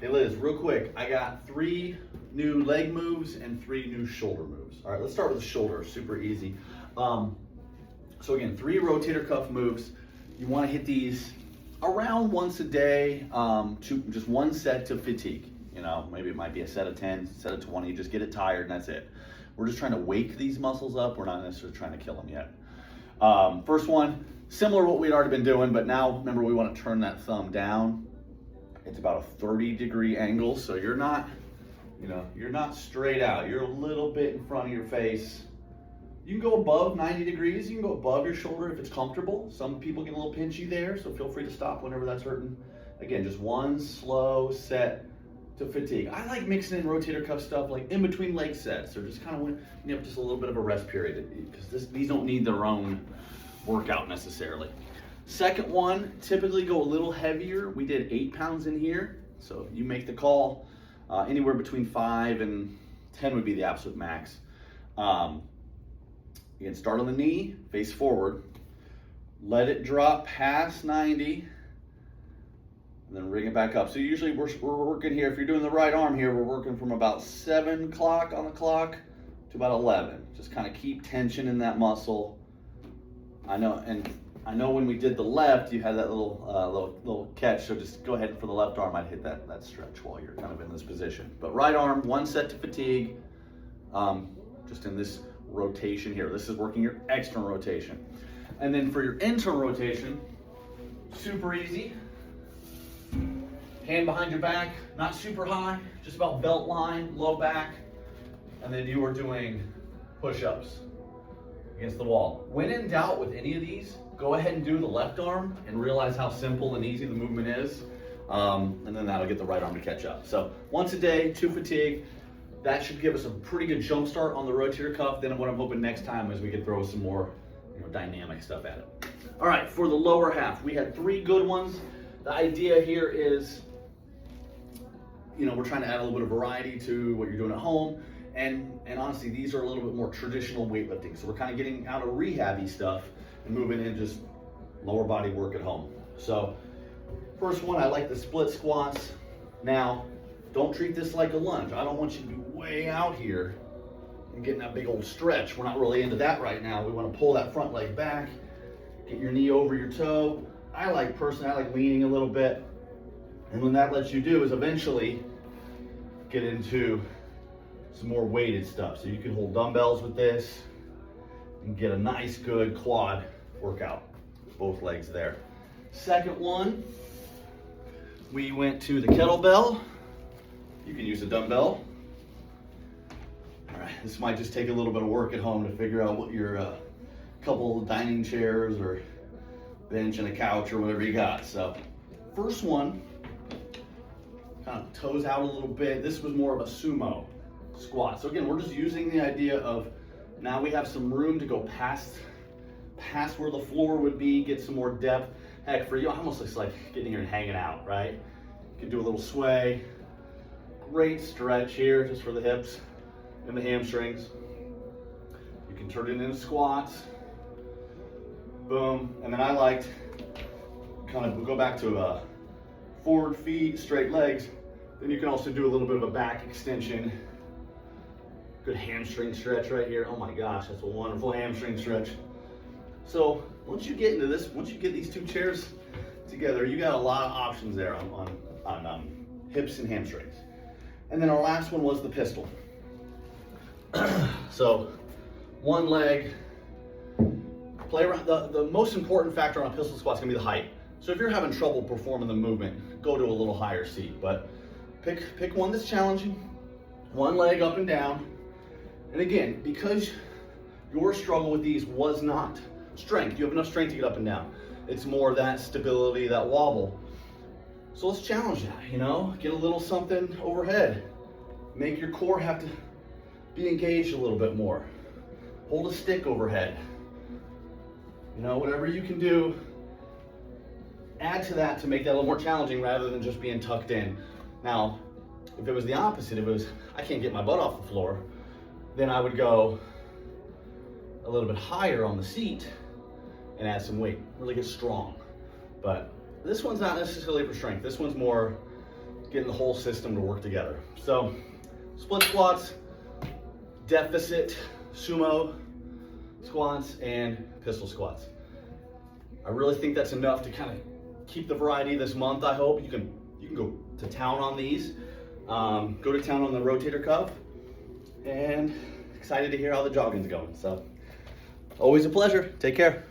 Hey Liz, real quick, I got 3 new leg moves and 3 new shoulder moves. All right, let's start with the shoulder, super easy. So again, 3 rotator cuff moves. You wanna hit these around once a day, to just 1 set to fatigue. You know, maybe it might be a set of 10, set of 20, just get it tired and that's it. We're just trying to wake these muscles up. We're not necessarily trying to kill them yet. First one, similar to what we'd already been doing, but now remember we wanna turn that thumb down. It's about a 30-degree angle, so you're not, you're not straight out. You're a little bit in front of your face. You can go above 90 degrees. You can go above your shoulder if it's comfortable. Some people get a little pinchy there, so feel free to stop whenever that's hurting. Again, just 1 slow set to fatigue. I like mixing in rotator cuff stuff like in between leg sets, or just kind of when you have just a little bit of a rest period, because these don't need their own workout necessarily. Second one, typically go a little heavier. We did 8 pounds in here. So you make the call. Anywhere between 5 and 10 would be the absolute max. You can start on the knee, face forward. Let it drop past 90. And then bring it back up. So usually we're working here, if you're doing the right arm here, we're working from about 7 o'clock on the clock to about 11. Just kind of keep tension in that muscle. I know when we did the left, you had that little catch, so just go ahead for the left arm, I'd hit that stretch while you're kind of in this position. But right arm, 1 set to fatigue, just in this rotation here. This is working your external rotation. And then for your internal rotation, super easy. Hand behind your back, not super high, just about belt line, low back. And then you are doing push-ups against the wall. When in doubt with any of these, go ahead and do the left arm and realize how simple and easy the movement is. And then that'll get the right arm to catch up. So once a day, 2 fatigue. That should give us a pretty good jump start on the rotator cuff. Then what I'm hoping next time is we could throw some more dynamic stuff at it. All right, for the lower half, we had 3 good ones. The idea here is, we're trying to add a little bit of variety to what you're doing at home. And honestly, these are a little bit more traditional weightlifting. So we're kind of getting out of rehabby stuff and moving in just lower body work at home. So first one, I like the split squats. Now, don't treat this like a lunge. I don't want you to be way out here and getting that big old stretch. We're not really into that right now. We want to pull that front leg back, get your knee over your toe. I like leaning a little bit. And what that lets you do is eventually get into some more weighted stuff. So you can hold dumbbells with this and get a nice good quad workout, both legs there. Second one, we went to the kettlebell. You can use a dumbbell. All right, this might just take a little bit of work at home to figure out what your couple of dining chairs or bench and a couch or whatever you got. So first one, kind of toes out a little bit. This was more of a sumo squat. So again, we're just using the idea of now we have some room to go past where the floor would be, get some more depth. Heck, for you, it almost looks like getting here and hanging out, right? You can do a little sway. Great stretch here just for the hips and the hamstrings. You can turn it into squats. Boom. And then I liked kind of go back to forward feet, straight legs. Then you can also do a little bit of a back extension. Good hamstring stretch right here. Oh my gosh, that's a wonderful hamstring stretch. So once you get into this, once you get these 2 chairs together, you got a lot of options there on hips and hamstrings. And then our last one was the pistol. So 1 leg, play around. The most important factor on a pistol squat is gonna be the height. So if you're having trouble performing the movement, go to a little higher seat. But pick one that's challenging, 1 leg up and down. And again, because your struggle with these was not strength, you have enough strength to get up and down. It's more that stability, that wobble. So let's challenge that, get a little something overhead. Make your core have to be engaged a little bit more. Hold a stick overhead. Whatever you can do, add to that to make that a little more challenging rather than just being tucked in. Now, if it was the opposite, if it was, I can't get my butt off the floor, then I would go a little bit higher on the seat and add some weight, really get strong. But this one's not necessarily for strength. This one's more getting the whole system to work together. So split squats, deficit, sumo squats, and pistol squats. I really think that's enough to kind of keep the variety this month. I hope you can go to town on these. Go to town on the rotator cuff, and excited to hear how the jogging's going. So always a pleasure. Take care.